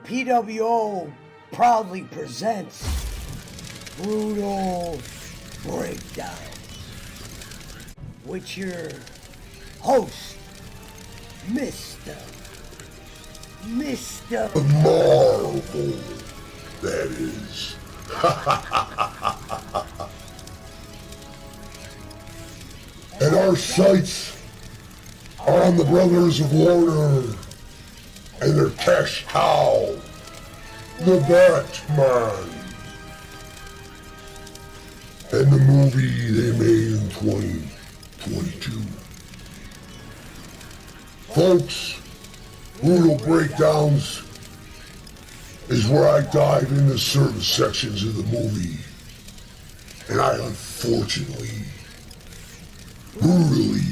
PWO proudly presents Brutal Breakdown with your host, Mista. Marvel, that is. And our sights are on the Brothers of Warner and their cash cow, the Batman, and the movie they made in 2022. Folks, Brutal Breakdowns is where I dive into certain sections of the movie, and I unfortunately, brutally,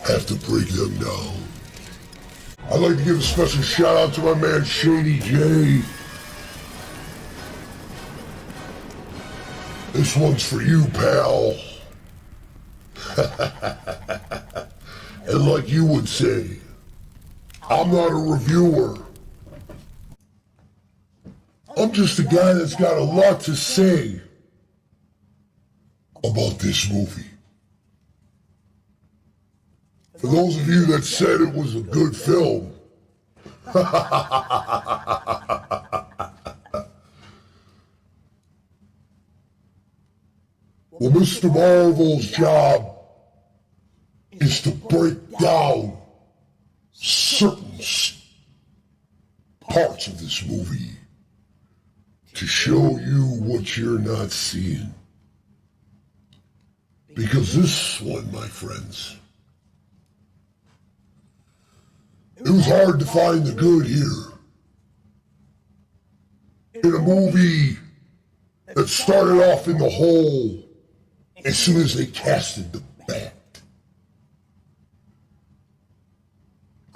have to break them down. I'd like to give a special shout out to my man Shady J. This one's for you, pal. And like you would say, I'm not a reviewer. I'm just a guy that's got a lot to say about this movie. For those of you that said it was a good film, well, Mr. Marvel's job is to break down certain parts of this movie to show you what you're not seeing. Because this one, my friends, it was hard to find the good here. In a movie that started off in the hole as soon as they casted the Bat.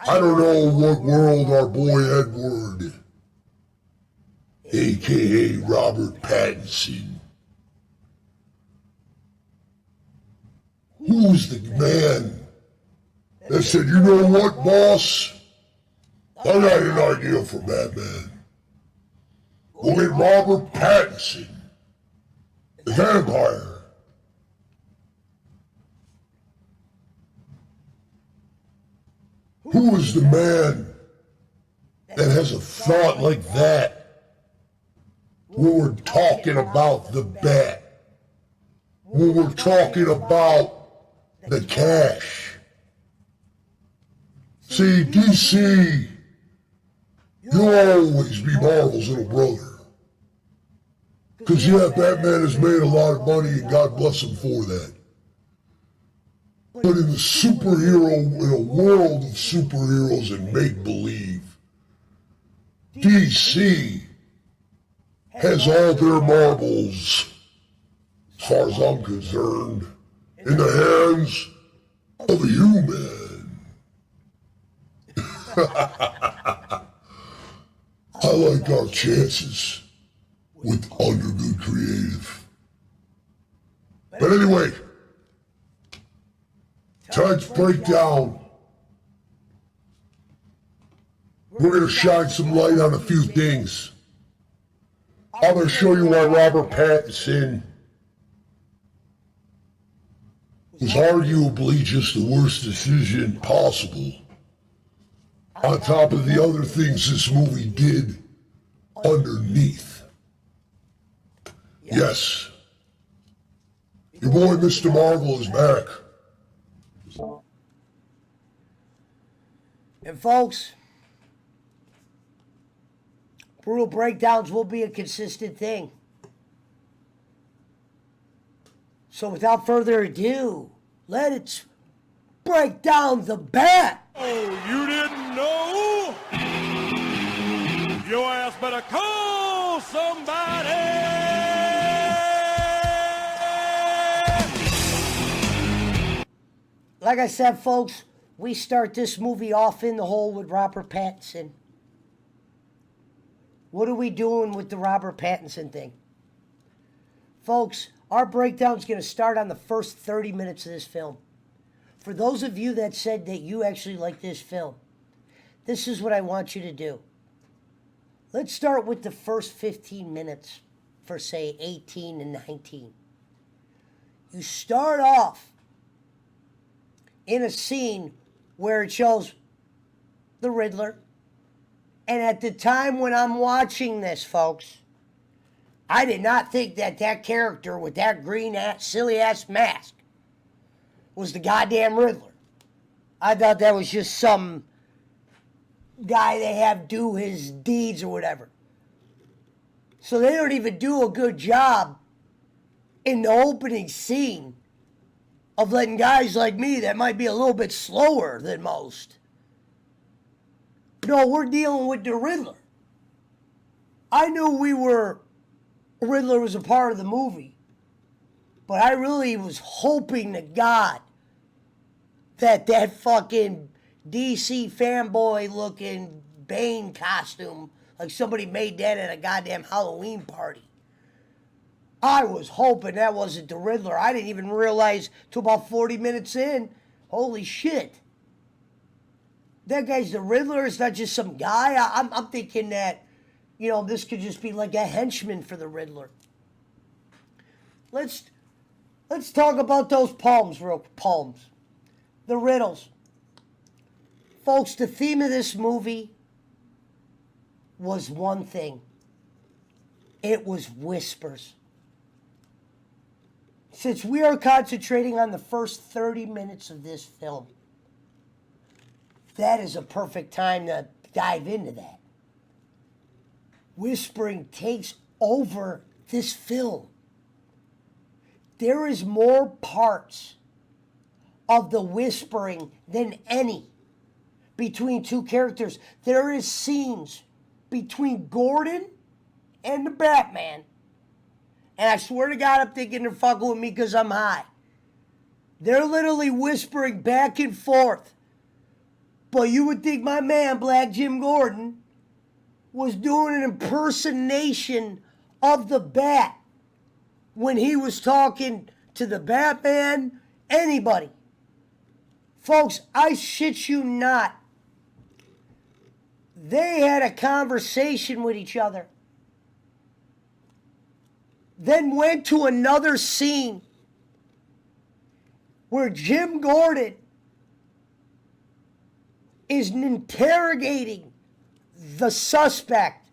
I don't know what world our boy Edward, aka Robert Pattinson, who was the man that said, you know what, boss? I got an idea for Batman. We'll get Robert Pattinson, the vampire. Who is the man that has a thought like that when we're talking about the Bat? When we're talking about the cash? See, DC, you'll always be Marvel's little brother. Because yeah, Batman has made a lot of money and God bless him for that. But in a world of superheroes and make-believe, DC has all their marbles, as far as I'm concerned, in the hands of a human. I like our chances with Undergood Creative. But anyway, tonight's breakdown, we're going to shine some light on a few things. I'm going to show you why Robert Pattinson was arguably just the worst decision possible, on top of the other things this movie did underneath. Yes, your boy Mr. Marvel is back. And folks, Brutal Breakdowns will be a consistent thing. So without further ado, let's break down the Bat. Oh, you didn't know? Your ass better call somebody. Like I said, folks, we start this movie off in the hole with Robert Pattinson. What are we doing with the Robert Pattinson thing? Folks, our breakdown's going to start on the first 30 minutes of this film. For those of you that said that you actually like this film, this is what I want you to do. Let's start with the first 15 minutes for, say, 18 and 19. You start off in a scene where it shows the Riddler. And at the time when I'm watching this, folks, I did not think that that character with that green ass, silly ass mask was the goddamn Riddler. I thought that was just some guy they have do his deeds or whatever. So they don't even do a good job in the opening scene of letting guys like me that might be a little bit slower than most. No, we're dealing with the Riddler. I knew Riddler was a part of the movie, but I really was hoping to God that fucking DC fanboy looking Bane costume, like somebody made that at a goddamn Halloween party. I was hoping that wasn't the Riddler. I didn't even realize till about 40 minutes in. Holy shit. That guy's the Riddler. It's not just some guy. I'm thinking that, this could just be like a henchman for the Riddler. Let's talk about those poems. The riddles. Folks, the theme of this movie was one thing. It was whispers. Since we are concentrating on the first 30 minutes of this film, that is a perfect time to dive into that. Whispering takes over this film. There is more parts of the whispering than any between two characters. There is scenes between Gordon and the Batman. And I swear to God, I'm thinking they're fucking with me because I'm high. They're literally whispering back and forth. But you would think my man, Black Jim Gordon, was doing an impersonation of the Bat when he was talking to the Batman, anybody. Folks, I shit you not. They had a conversation with each other. Then went to another scene where Jim Gordon is interrogating the suspect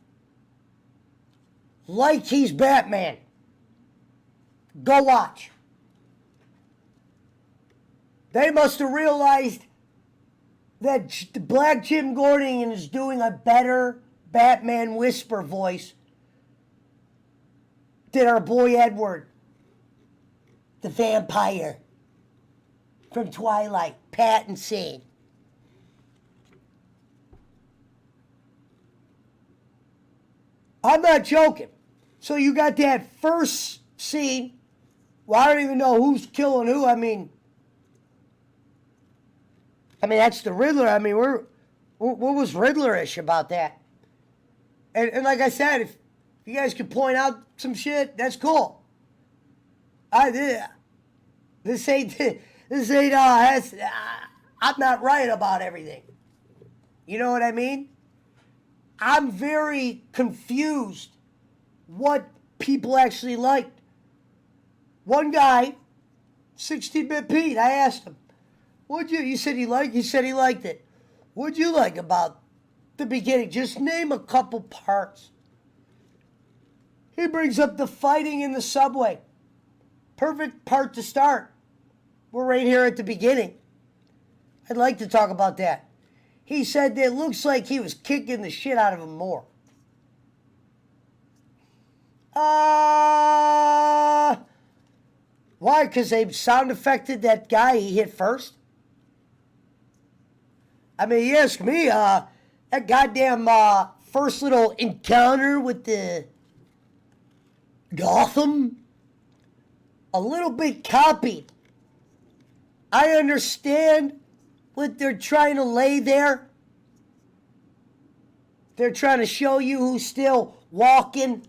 like he's Batman. Go watch. They must have realized that Black Jim Gordon is doing a better Batman whisper voice than our boy Edward, the vampire from Twilight, Pattinson. I'm not joking. So you got that first scene. Well, I don't even know who's killing who. I mean, that's the Riddler. I mean, what was Riddler-ish about that? And like I said, if you guys could point out some shit, that's cool. This ain't, I'm not right about everything. You know what I mean? I'm very confused what people actually liked. One guy, 16-bit Pete, I asked him, he said he liked it. What'd you like about the beginning? Just name a couple parts. He brings up the fighting in the subway. Perfect part to start. We're right here at the beginning. I'd like to talk about that. He said that it looks like he was kicking the shit out of him more. Why? Because they sound affected that guy he hit first? I mean, you ask me, that goddamn first little encounter with the Gotham, a little bit copied. I understand what they're trying to lay there. They're trying to show you who's still walking,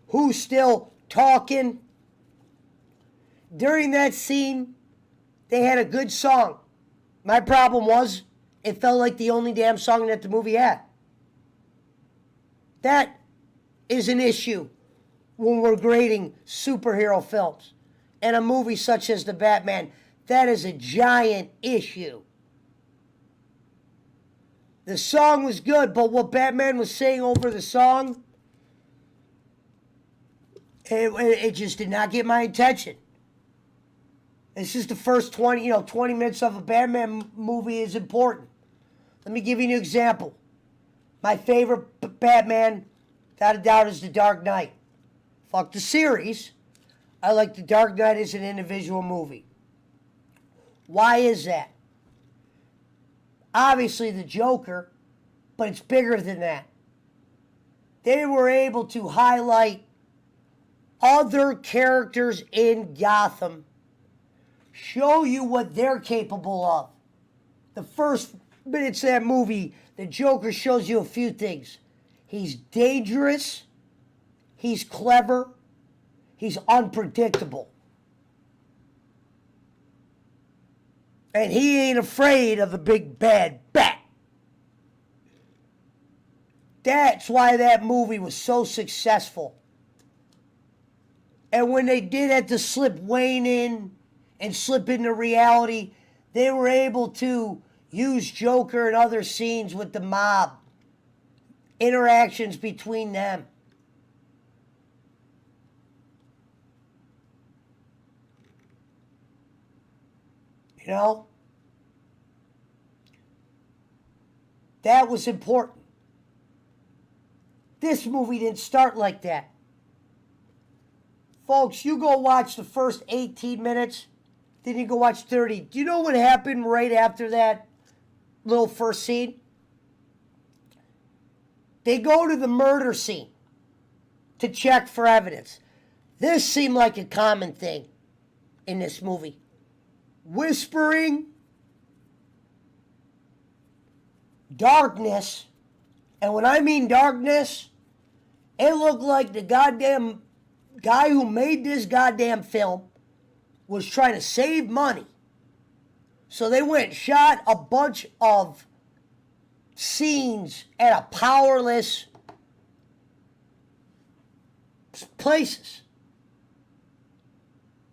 who's still talking. During that scene, they had a good song. My problem was, it felt like the only damn song that the movie had. That is an issue when we're grading superhero films. And a movie such as The Batman, that is a giant issue. The song was good, but what Batman was saying over the song, it just did not get my attention. It's just the first 20 minutes of a Batman movie is important. Let me give you an example. My favorite Batman, without a doubt, is The Dark Knight. Fuck the series. I like The Dark Knight as an individual movie. Why is that? Obviously the Joker, but it's bigger than that. They were able to highlight other characters in Gotham, show you what they're capable of. The first minutes of that movie, the Joker shows you a few things. He's dangerous, he's clever, he's unpredictable. And he ain't afraid of the big bad bat. That's why that movie was so successful. And when they did have to slip Wayne in and slip into reality, they were able to use Joker and other scenes with the mob. Interactions between them. You know? That was important. This movie didn't start like that. Folks, you go watch the first 18 minutes, then you go watch 30. Do you know what happened right after that little first scene? They go to the murder scene to check for evidence. This seemed like a common thing in this movie. Whispering, darkness, and when I mean darkness, it looked like the goddamn guy who made this goddamn film was trying to save money. So they went and shot a bunch of scenes at a powerless places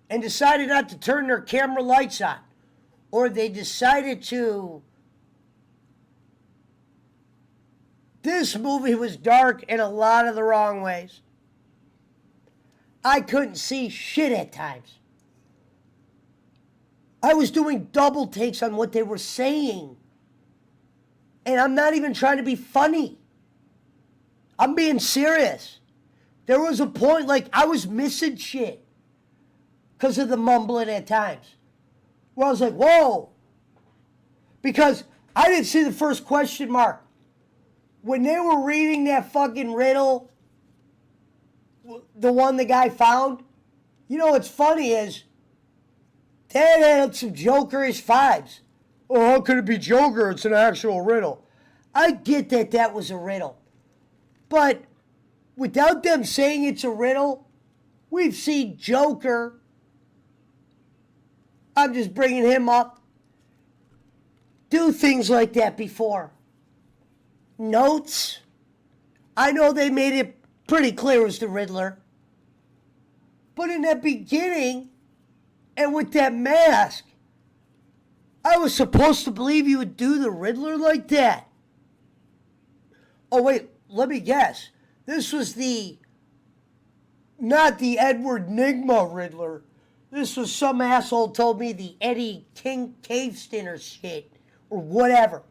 and decided not to turn their camera lights on, or they decided to. This movie was dark in a lot of the wrong ways. I couldn't see shit at times. I was doing double takes on what they were saying. And I'm not even trying to be funny. I'm being serious. There was a point like I was missing shit because of the mumbling at times. Where I was like, whoa. Because I didn't see the first question mark. When they were reading that fucking riddle, the one the guy found, you know what's funny is, that had some Jokerish vibes. Oh, how could it be Joker? It's an actual riddle. I get that that was a riddle. But without them saying it's a riddle, we've seen Joker. I'm just bringing him up. Do things like that before. Notes. I know they made it pretty clear it was the Riddler. But in that beginning, and with that mask, I was supposed to believe you would do the Riddler like that. Oh, wait, let me guess. This was not the Edward Nygma Riddler. This was some asshole told me the Eddie King Caveston or shit, or whatever.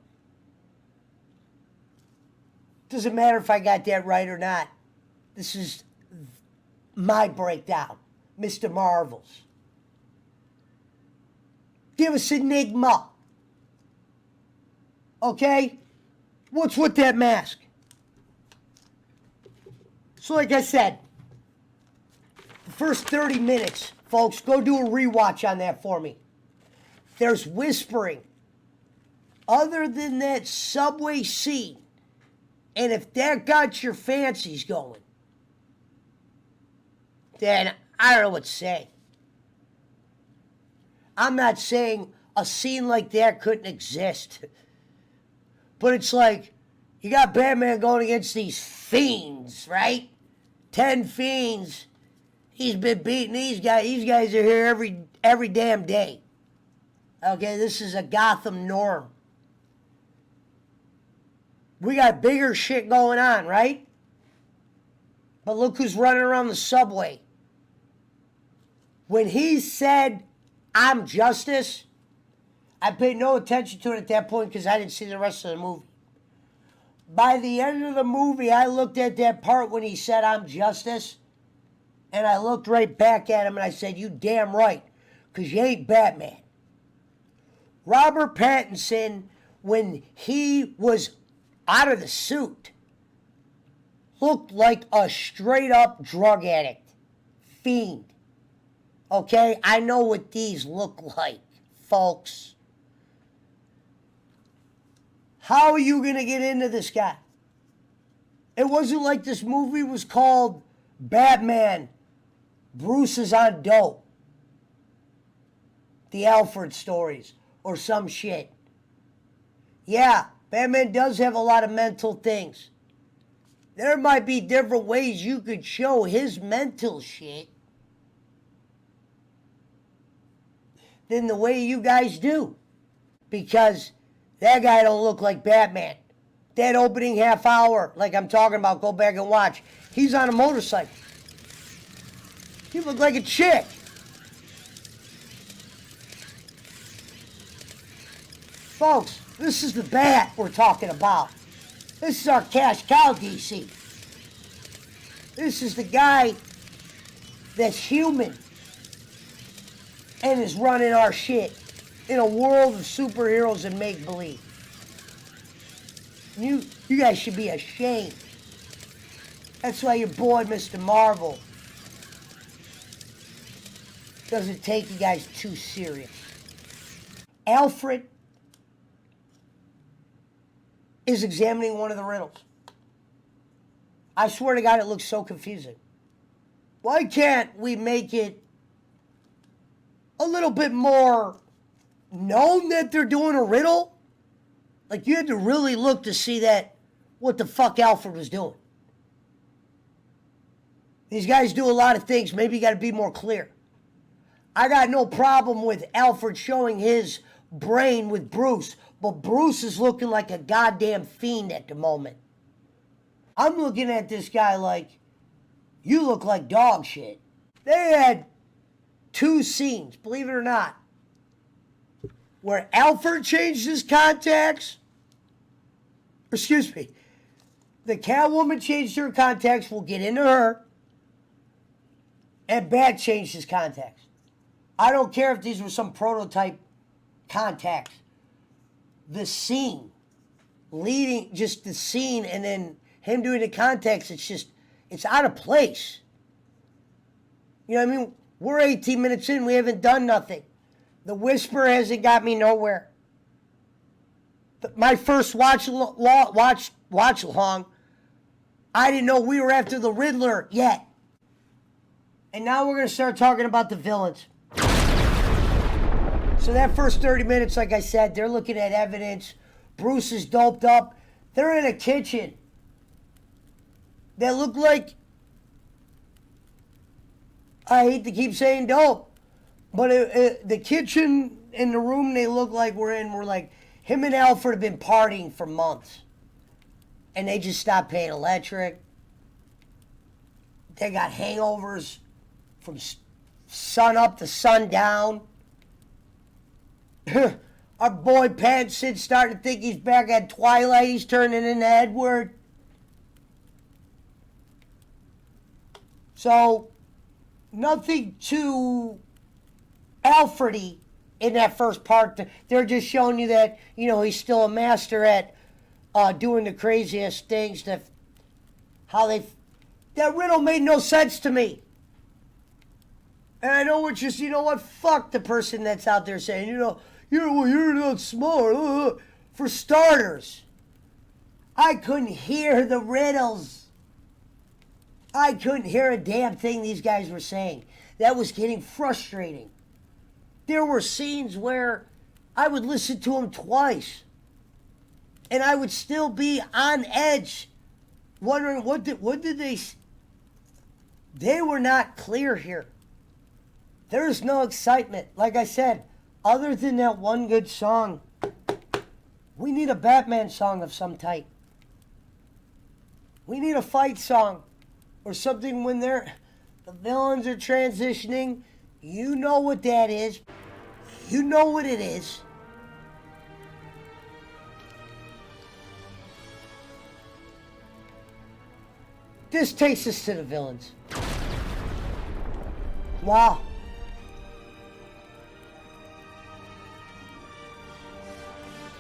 Doesn't matter if I got that right or not. This is my breakdown. Mr. Marvel's. Give us Enigma. Okay? What's with that mask? So like I said, the first 30 minutes, folks, go do a rewatch on that for me. There's whispering. Other than that subway scene, and if that got your fancies going, then I don't know what to say. I'm not saying a scene like that couldn't exist. But it's like, You got Batman going against these fiends, right? 10 fiends. He's been beating these guys. These guys are here every damn day. Okay, this is a Gotham norm. We got bigger shit going on, right? But look who's running around the subway. When he said, I'm justice, I paid no attention to it at that point because I didn't see the rest of the movie. By the end of the movie, I looked at that part when he said, I'm justice, and I looked right back at him and I said, you damn right, because you ain't Batman. Robert Pattinson, when he was out of the suit, looked like a straight up drug addict. Fiend. Okay? I know what these look like, folks. How are you going to get into this guy? It wasn't like this movie was called Batman, Bruce is on dope. The Alfred stories or some shit. Yeah, Batman does have a lot of mental things. There might be different ways you could show his mental shit than the way you guys do. Because that guy don't look like Batman. That opening half hour, like I'm talking about, go back and watch. He's on a motorcycle. He looked like a chick. Folks, this is the Bat we're talking about. This is our cash cow, DC. This is the guy that's human and is running our shit in a world of superheroes and make-believe. You guys should be ashamed. That's why your boy, Mr. Marvel, doesn't take you guys too serious. Alfred is examining one of the riddles. I swear to God, it looks so confusing. Why can't we make it a little bit more known that they're doing a riddle? Like, you had to really look to see that, what the fuck Alfred was doing. These guys do a lot of things. Maybe you got to be more clear. I got no problem with Alfred showing his brain with Bruce, but Bruce is looking like a goddamn fiend at the moment. I'm looking at this guy like, you look like dog shit. They had 2 scenes, believe it or not, where Alfred changed his contacts. Excuse me. The Catwoman changed her contacts. We'll get into her. And Bat changed his contacts. I don't care if these were some prototype contacts. The scene, leading, just the scene, and then him doing the contacts, it's out of place. You know what I mean? We're 18 minutes in, we haven't done nothing. The Whisper hasn't got me nowhere. My first watch along, I didn't know we were after the Riddler yet. And now we're going to start talking about the villains. So that first 30 minutes, like I said, they're looking at evidence. Bruce is doped up. They're in a kitchen that looked like, I hate to keep saying dope, but the kitchen and the room they look like we're in, were like, him and Alfred have been partying for months. And they just stopped paying electric. They got hangovers from sun up to sundown. Our boy Pattinson's starting to think he's back at Twilight. He's turning into Edward. So, nothing too Alfredy in that first part. They're just showing you that, you know, he's still a master at doing the craziest things. That riddle made no sense to me. And I know it's just, you know what, fuck the person that's out there saying, you're not smart. For starters, I couldn't hear the riddles. I couldn't hear a damn thing these guys were saying. That was getting frustrating. There were scenes where I would listen to them twice. And I would still be on edge, wondering what did they... They were not clear here. There's no excitement. Like I said, other than that one good song, we need a Batman song of some type. We need a fight song or something when the villains are transitioning. You know what that is. You know what it is. This takes us to the villains. Wow.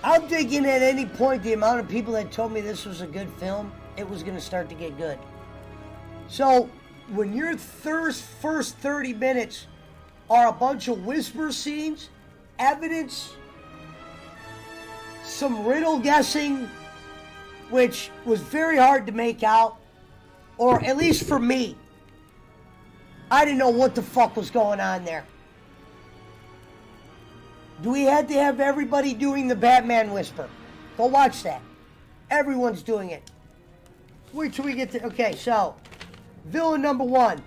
I'm thinking at any point the amount of people that told me this was a good film, it was going to start to get good. So, when your first 30 minutes are a bunch of whisper scenes, evidence, some riddle guessing, which was very hard to make out, or at least for me, I didn't know what the fuck was going on there. Do we have to have everybody doing the Batman whisper? Go watch that. Everyone's doing it. Wait till we get to... Okay, so, villain number one.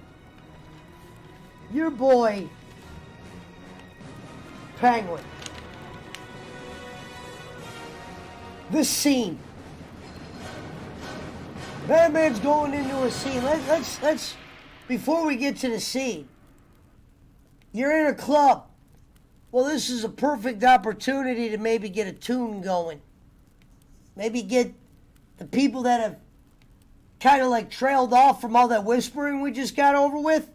Your boy, Penguin. This scene. Batman's going into a scene. Let's before we get to the scene, you're in a club. Well, this is a perfect opportunity to maybe get a tune going. Maybe get the people that have kind of like trailed off from all that whispering we just got over with.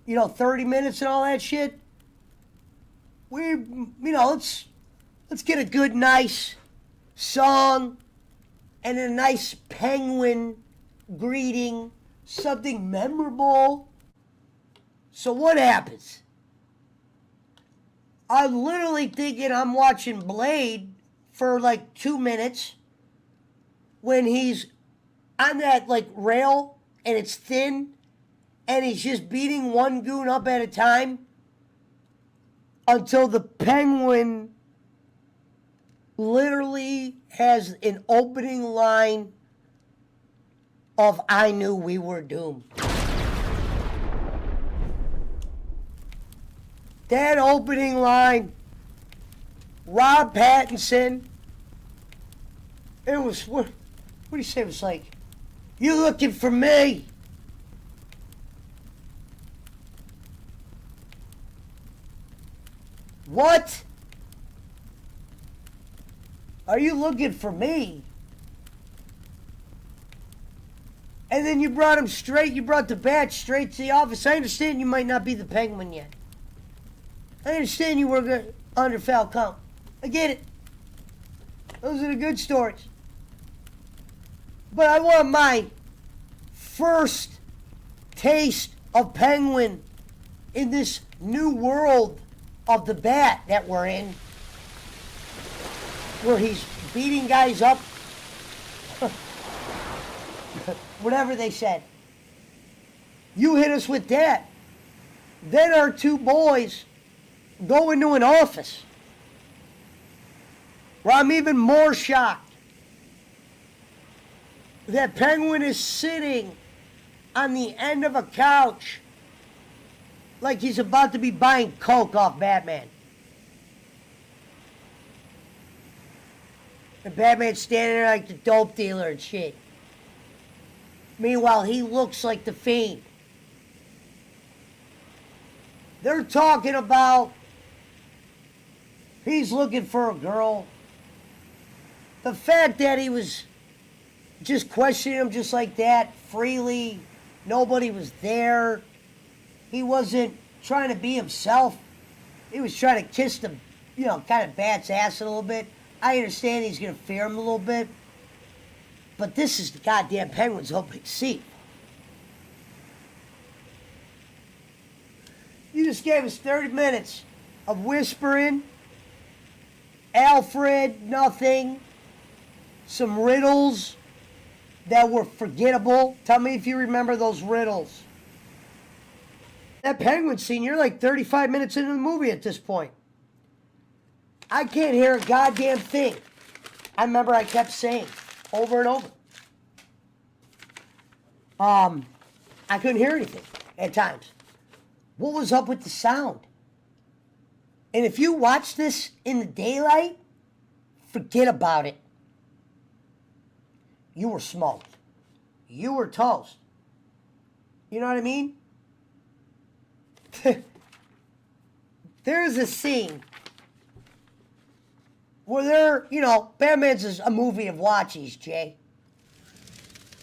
30 minutes and all that shit. Let's get a good, nice song and a nice penguin greeting, something memorable. So what happens? I'm literally thinking I'm watching Blade for like 2 minutes when he's on that like rail and it's thin and he's just beating one goon up at a time until the penguin literally has an opening line of "I knew we were doomed." That opening line, Rob Pattinson, it was, what do you say? It was like, "You looking for me?" What? Are you looking for me? And then you brought the bat straight to the office. I understand you might not be the Penguin yet. I understand you were under foul count. I get it. Those are the good stories. But I want my first taste of Penguin in this new world of the Bat that we're in, where he's beating guys up. Whatever they said. You hit us with that. Then our two boys go into an office where I'm even more shocked that Penguin is sitting on the end of a couch like he's about to be buying coke off Batman. And Batman's standing there like the dope dealer and shit. Meanwhile, he looks like the Fiend. They're talking about he's looking for a girl. The fact that he was just questioning him just like that, freely, nobody was there. He wasn't trying to be himself. He was trying to kiss the, kind of Bat's ass a little bit. I understand he's going to fear him a little bit. But this is the goddamn Penguin's opening scene. You just gave us 30 minutes of whispering, Alfred, nothing, some riddles that were forgettable. Tell me if you remember those riddles. That Penguin scene, you're like 35 minutes into the movie at this point. I can't hear a goddamn thing. I remember I kept saying over and over. I couldn't hear anything at times. What was up with the sound? And if you watch this in the daylight, forget about it. You were smoked. You were toast. You know what I mean? There's a scene where Batman's a movie of watchies, Jay.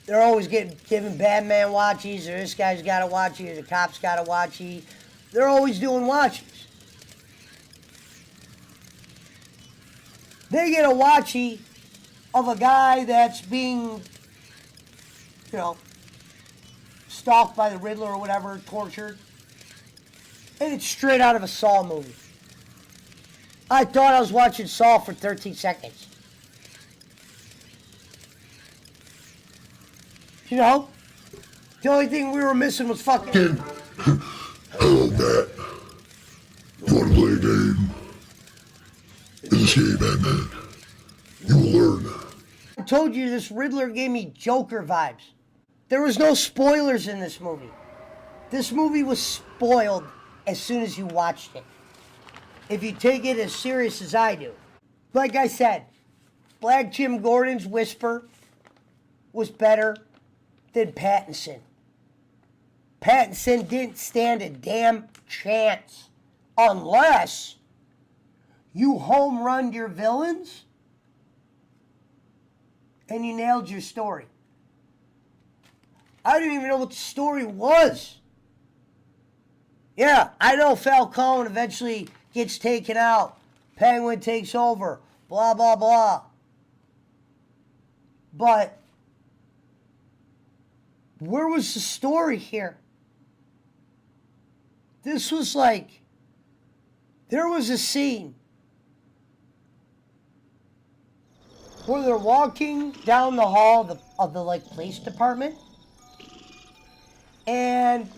They're always giving Batman watchies, or this guy's got a watchie, or the cop's got a watchie. They're always doing watchies. They get a watchie of a guy that's being, stalked by the Riddler or whatever, tortured. And it's straight out of a Saw movie. I thought I was watching Saw for 13 seconds. The only thing we were missing was fucking... Hello, Bat. You want to play a game? In this game, Batman, you will learn. I told you this Riddler gave me Joker vibes. There was no spoilers in this movie. This movie was spoiled as soon as you watched it. If you take it as serious as I do. Like I said, Black Jim Gordon's Whisper was better than Pattinson. Pattinson didn't stand a damn chance unless you home run your villains and you nailed your story. I didn't even know what the story was. Yeah, I know Falcone eventually gets taken out. Penguin takes over. Blah, blah, blah. But where was the story here? This was like, there was a scene where they're walking down the hall of the police department, and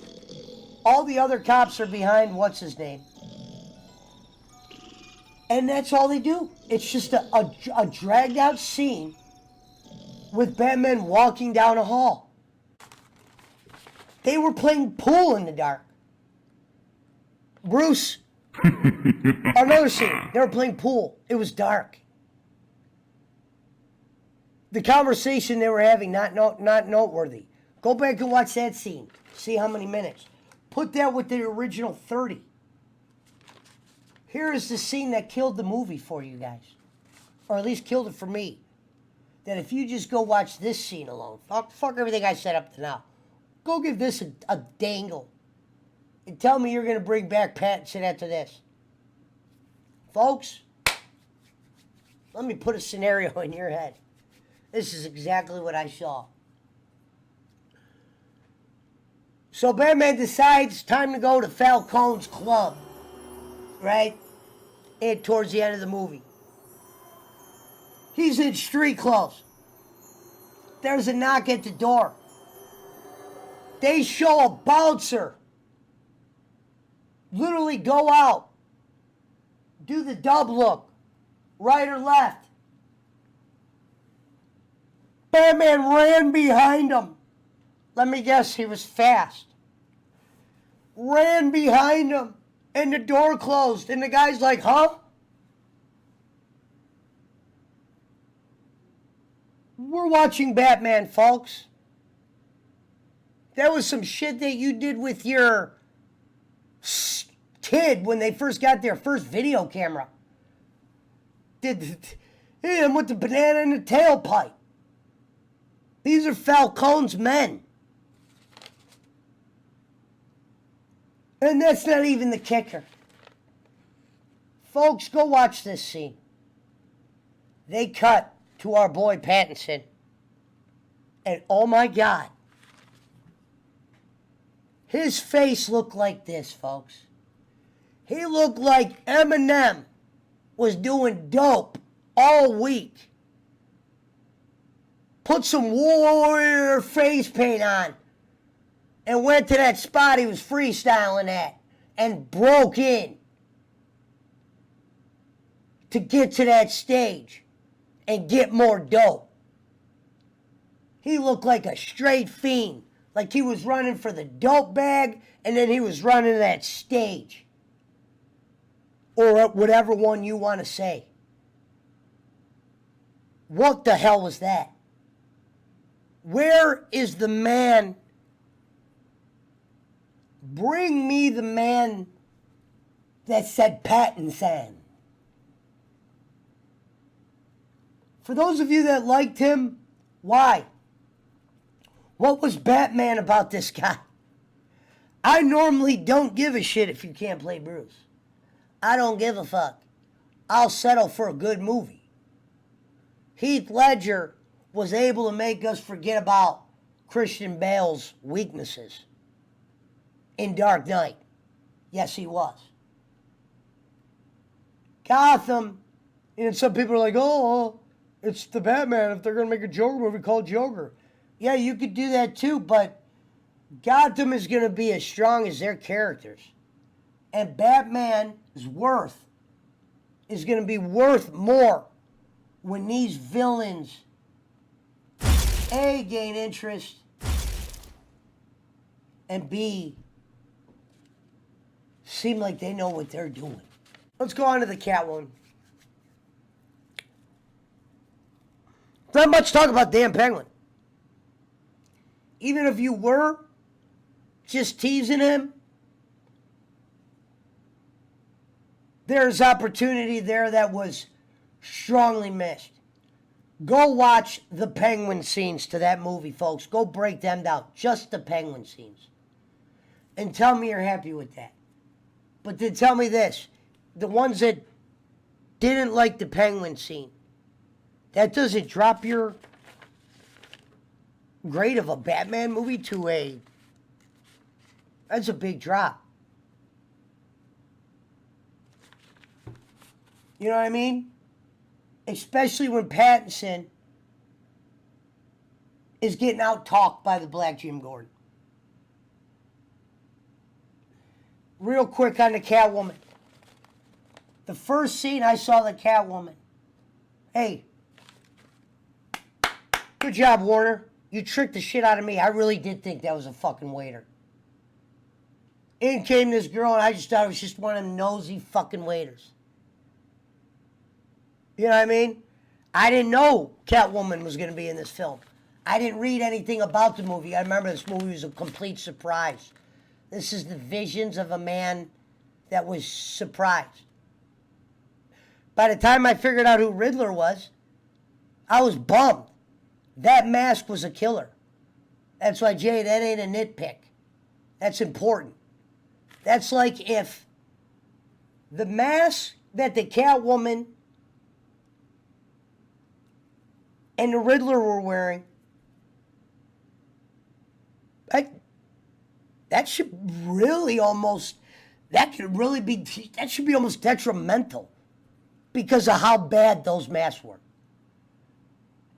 all the other cops are behind what's his name, and that's all they do. It's just a dragged out scene with Batman walking down a hall. They were playing pool in the dark. Bruce, another scene. They were playing pool. It was dark. The conversation they were having, not noteworthy. Go back and watch that scene. See how many minutes. Put that with the original 30. Here is the scene that killed the movie for you guys. Or at least killed it for me. That if you just go watch this scene alone, fuck everything I said up to now. Go give this a dangle. And tell me you're going to bring back Pattinson after this. Folks, let me put a scenario in your head. This is exactly what I saw. So Batman decides time to go to Falcone's club, right? And towards the end of the movie. He's in street clothes. There's a knock at the door. They show a bouncer literally go out, do the dub look, right or left. Batman ran behind him. Let me guess, he was fast. Ran behind him, and the door closed, and the guy's like, huh? We're watching Batman, folks. That was some shit that you did with your kid when they first got their first video camera. Hit him with the banana in the tailpipe. These are Falcone's men. And that's not even the kicker. Folks, go watch this scene. They cut to our boy Pattinson. And oh my God. His face looked like this, folks. He looked like Eminem was doing dope all week. Put some warrior face paint on and went to that spot he was freestyling at and broke in to get to that stage and get more dope. He looked like a straight fiend, like he was running for the dope bag and then he was running that stage. Or whatever one you want to say. What the hell was that? Where is the man? Bring me the man that said Pattinson. For those of you that liked him, why? What was Batman about this guy? I normally don't give a shit if you can't play Bruce. I don't give a fuck. I'll settle for a good movie. Heath Ledger was able to make us forget about Christian Bale's weaknesses in Dark Knight. Yes, he was. Gotham, and some people are like, oh, it's the Batman. If they're going to make a Joker movie called Joker. Yeah, you could do that too, but Gotham is going to be as strong as their characters. And Batman's worth is going to be worth more when these villains, A, gain interest, and B, seem like they know what they're doing. Let's go on to the Catwoman. Not much talk about Dan Penguin. Even if you were just teasing him, there's opportunity there that was strongly missed. Go watch the Penguin scenes to that movie, folks. Go break them down. Just the Penguin scenes. And tell me you're happy with that. But then tell me this. The ones that didn't like the Penguin scene, that doesn't drop your grade of a Batman movie to a... That's a big drop. You know what I mean? Especially when Pattinson is getting out-talked by the Black Jim Gordon. Real quick on the Catwoman. The first scene I saw the Catwoman. Hey, good job, Warner. You tricked the shit out of me. I really did think that was a fucking waiter. In came this girl, and I just thought it was just one of them nosy fucking waiters. You know what I mean? I didn't know Catwoman was going to be in this film. I didn't read anything about the movie. I remember this movie was a complete surprise. This is the visions of a man that was surprised. By the time I figured out who Riddler was, I was bummed. That mask was a killer. That's why, Jay, that ain't a nitpick. That's important. That's like if the mask that the Catwoman and the Riddler were wearing, that should really almost, that should be almost detrimental because of how bad those masks were.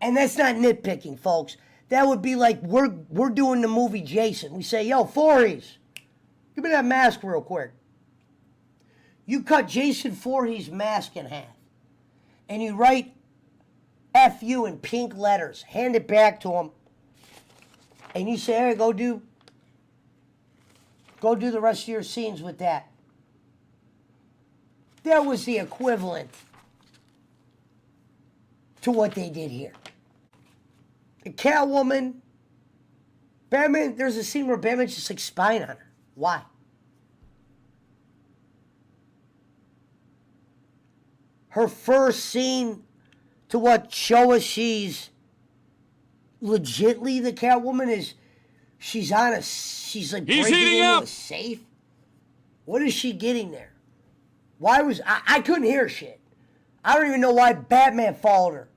And that's not nitpicking, folks. That would be like we're doing the movie Jason. We say, yo, Voorhees, give me that mask real quick. You cut Jason Voorhees' mask in half, and you write F you in pink letters, hand it back to him, and you say, hey, go do the rest of your scenes with that. That was the equivalent to what they did here. The Catwoman, Batman, there's a scene where Batman's just like spying on her. Why? Her first scene to what show us she's legitly the Catwoman is she's like breaking into a safe. What is she getting there? Why was I couldn't hear shit. I don't even know why Batman followed her.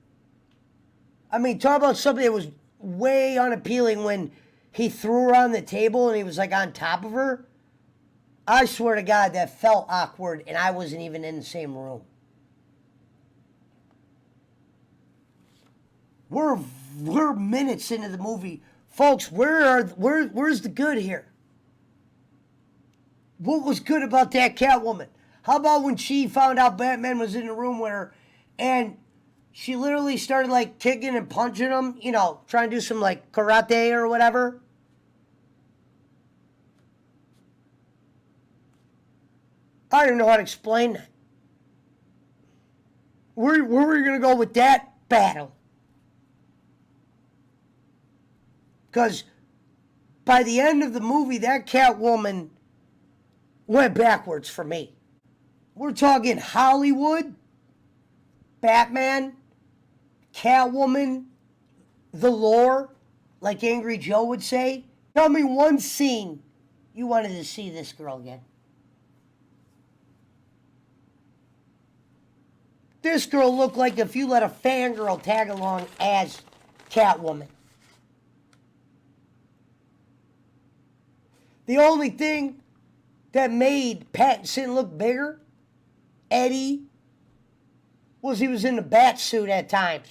I mean, talk about something that was way unappealing when he threw her on the table and he was like on top of her. I swear to God, that felt awkward and I wasn't even in the same room. We're minutes into the movie. Folks, where's the good here? What was good about that Catwoman? How about when she found out Batman was in the room with her and She literally started like kicking and punching him, you know, trying to do some like karate or whatever. I don't even know how to explain that. Where were we going to go with that battle? Because by the end of the movie, that Catwoman went backwards for me. We're talking Hollywood, Batman, Catwoman, the lore, like Angry Joe would say. Tell me one scene you wanted to see this girl again. This girl looked like if you let a fangirl tag along as Catwoman. The only thing that made Pattinson look bigger, Eddie, was he was in the bat suit at times.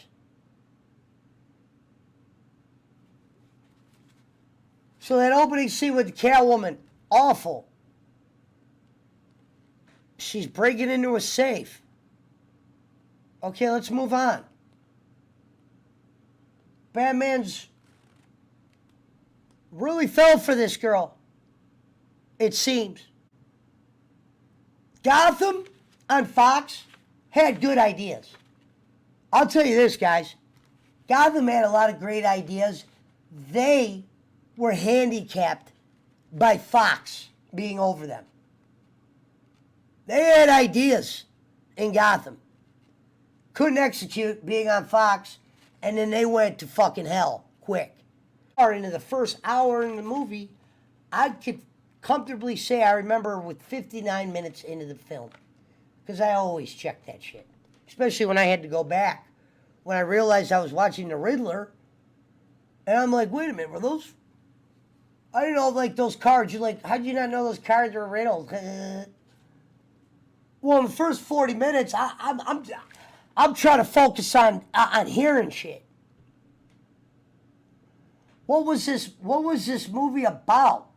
So that opening scene with the Catwoman, awful. She's breaking into a safe. Okay, let's move on. Batman's really fell for this girl, it seems. Gotham on Fox had good ideas. I'll tell you this, guys. Gotham had a lot of great ideas. They were handicapped by Fox being over them. They had ideas in Gotham. Couldn't execute being on Fox, and then they went to fucking hell quick. Or into the first hour in the movie, I could comfortably say I remember with 59 minutes into the film. Because I always check that shit. Especially when I had to go back. When I realized I was watching The Riddler. And I'm like, wait a minute, were those... I didn't know, like, those cards. You're like, how'd you not know those cards were riddled? Well, in the first 40 minutes, I'm trying to focus on hearing shit. What was this movie about?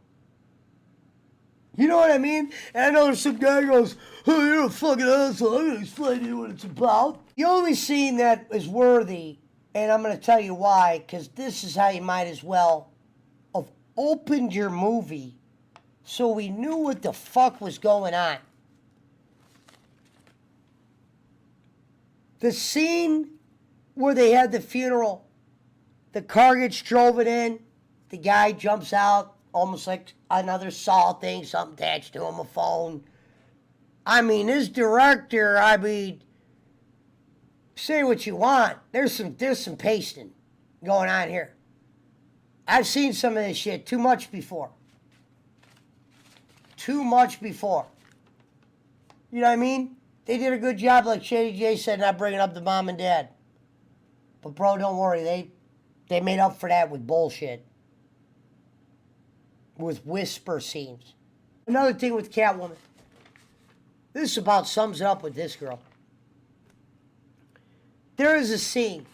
You know what I mean? And I know there's some guy who goes, oh, you're a fucking asshole. I'm going to explain to you what it's about. The only scene that is worthy, and I'm going to tell you why, because this is how you might as well have opened your movie so we knew what the fuck was going on. The scene where they had the funeral, the car gets drove it in, the guy jumps out, almost like another Saw thing, something attached to him, a phone. I mean, this director, say what you want. There's some pasting going on here. I've seen some of this shit too much before. Too much before. You know what I mean? They did a good job, like Shady J said, not bringing up the mom and dad. But bro, don't worry, they made up for that with bullshit. With whisper scenes. Another thing with Catwoman. This about sums it up with this girl. There is a scene.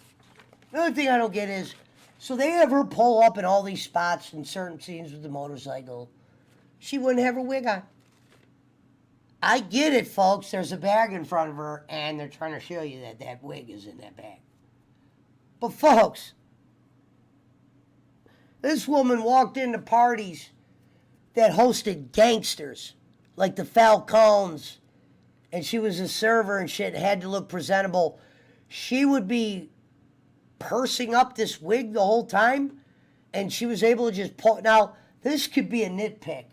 Another thing I don't get is, so they have her pull up in all these spots in certain scenes with the motorcycle. She wouldn't have her wig on. I get it, folks. There's a bag in front of her, and they're trying to show you that that wig is in that bag. But folks, this woman walked into parties that hosted gangsters, like the Falcones, and she was a server and shit, had to look presentable. She would be pursing up this wig the whole time, and she was able to just pull. Now, this could be a nitpick,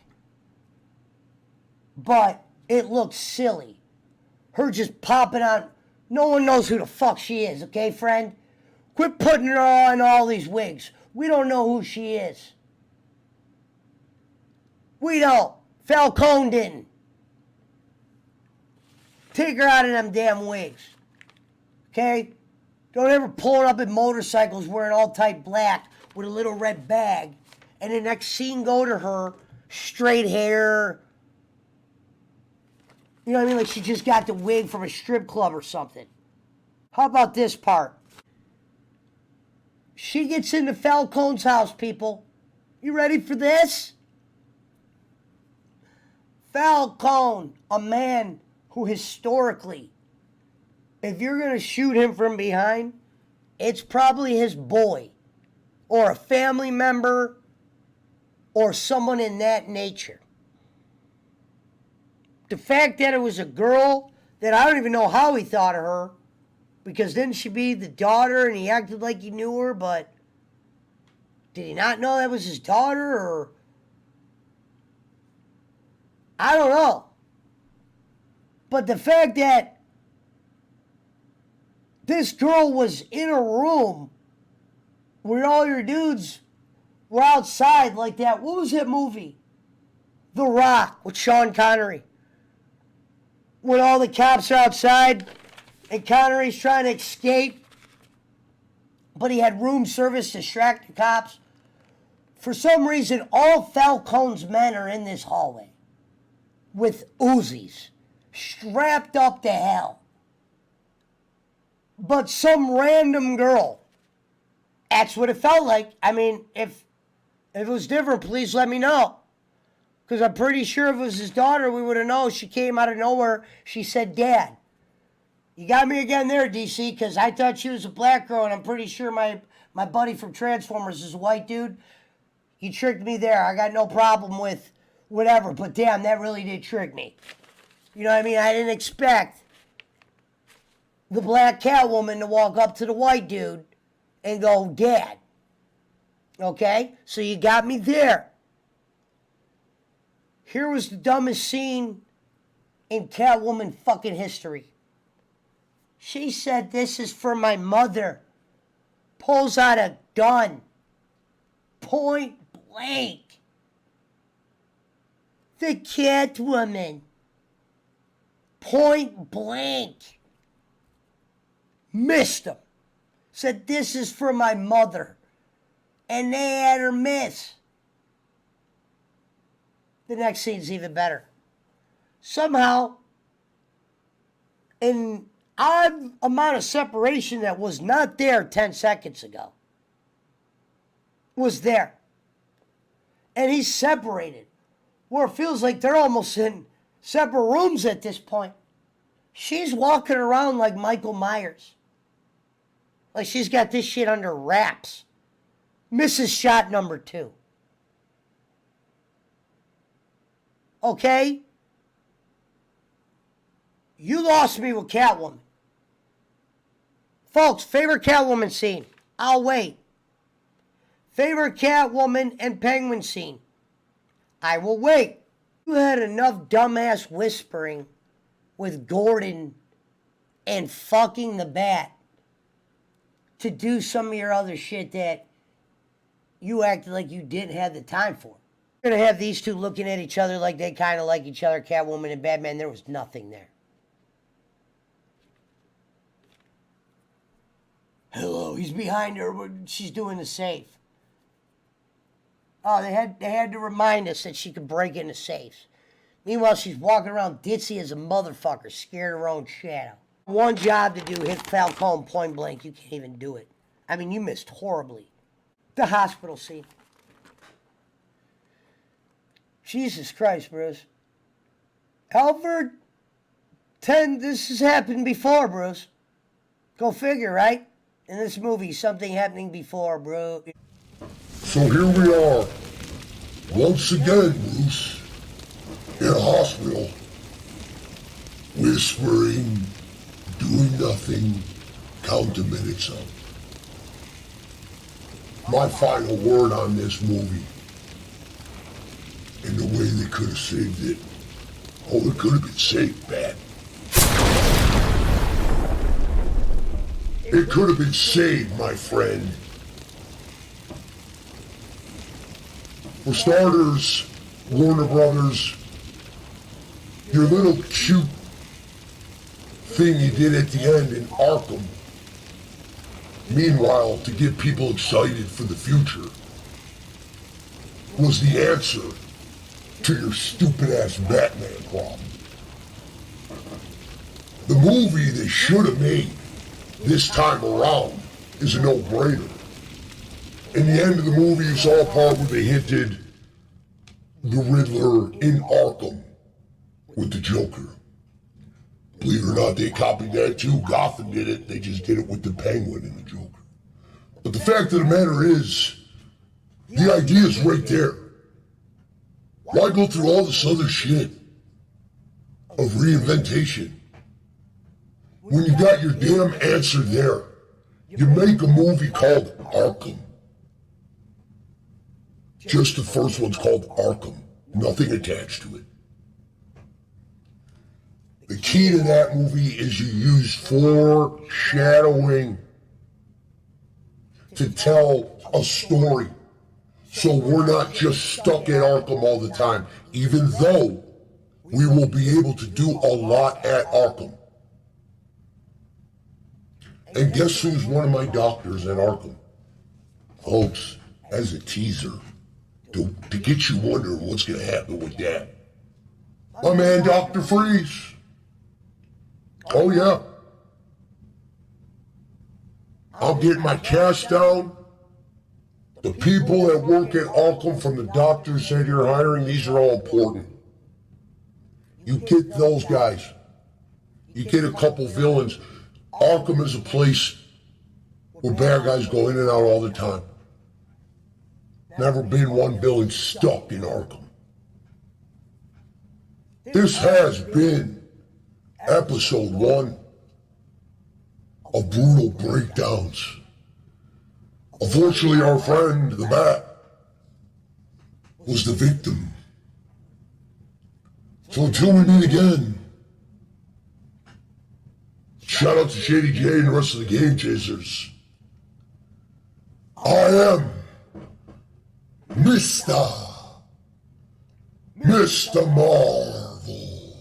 but it looks silly. Her just popping on. No one knows who the fuck she is, okay, friend? Quit putting her on all these wigs. We don't know who she is. We don't. Falcone didn't. Take her out of them damn wigs. Okay? Don't ever pull her up in motorcycles wearing all tight black with a little red bag. And the next scene go to her, straight hair. You know what I mean? Like she just got the wig from a strip club or something. How about this part? She gets into Falcone's house, people. You ready for this? Falcone, a man who historically if you're going to shoot him from behind, it's probably his boy or a family member or someone in that nature. The fact that it was a girl that I don't even know how he thought of her, because didn't she be the daughter and he acted like he knew her, but did he not know that was his daughter, or I don't know. But the fact that this girl was in a room where all your dudes were outside like that. What was that movie? The Rock with Sean Connery. When all the cops are outside and Connery's trying to escape, but he had room service to distract the cops. For some reason, all Falcone's men are in this hallway with Uzis, strapped up to hell. But some random girl, that's what it felt like. I mean, if it was different, please let me know. Because I'm pretty sure if it was his daughter, we would have known. She came out of nowhere. She said, Dad. You got me again there, DC, because I thought she was a black girl, and I'm pretty sure my buddy from Transformers is a white dude. You tricked me there. I got no problem with whatever, but damn, that really did trick me. You know what I mean? I didn't expect the black Catwoman to walk up to the white dude and go, Dad. Okay? So you got me there. Here was the dumbest scene in Catwoman fucking history. She said, this is for my mother. Pulls out a gun. Point blank. The Catwoman. Point blank. Mista. Said, this is for my mother. And they had her miss. The next scene's even better. Somehow, an odd amount of separation that was not there 10 seconds ago was there. And he's separated, where it feels like they're almost in separate rooms at this point. She's walking around like Michael Myers. Like she's got this shit under wraps. Misses shot number 2. Okay? You lost me with Catwoman. Folks, favorite Catwoman scene? I'll wait. Favorite Catwoman and Penguin scene? I will wait. You had enough dumbass whispering with Gordon and fucking the Bat to do some of your other shit that you acted like you didn't have the time for. You're going to have these two looking at each other like they kind of like each other, Catwoman and Batman. There was nothing there. Hello, he's behind her. She's doing the safe. Oh, they had to remind us that she could break into safes. Meanwhile, she's walking around ditzy as a motherfucker, scared of her own shadow. One job to do, hit Falcone point blank. You can't even do it. I mean, you missed horribly. The hospital scene. Jesus Christ, Bruce. Alfred, this has happened before, Bruce. Go figure, right? In this movie, something happening before, bro. So here we are, once again, Bruce, in a hospital, whispering, doing nothing, counting minutes up. My final word on this movie, and the way they could have saved it. Oh, it could have been saved bad. It could have been saved, my friend. For starters, Warner Brothers, your little cute thing you did at the end in Arkham, meanwhile, to get people excited for the future, was the answer to your stupid-ass Batman problem. The movie they should have made this time around is a no-brainer. In the end of the movie, you saw a part where they hinted the Riddler in Arkham with the Joker. Believe it or not, they copied that too. Gotham did it. They just did it with the Penguin and the Joker. But the fact of the matter is, the idea is right there. Why go through all this other shit of reinventation when you got your damn answer there? You make a movie called Arkham. Just the first one's called Arkham. Nothing attached to it. The key to that movie is you use foreshadowing to tell a story. So we're not just stuck at Arkham all the time, even though we will be able to do a lot at Arkham. And guess who's one of my doctors at Arkham? Folks, as a teaser, to get you wondering what's going to happen with that. My man, Dr. Freeze. Oh, yeah. I'll get my cast down. The people that work at Arkham from the doctors that you're hiring, these are all important. You get those guys. You get a couple villains. Arkham is a place where bad guys go in and out all the time. Never been one villain stuck in Arkham. This has been episode 1 of Brutal Breakdowns. Unfortunately, our friend, the Bat, was the victim. So until we meet again, shout out to Shady J and the rest of the Game Chasers. I am Mista. Mr. Marvel.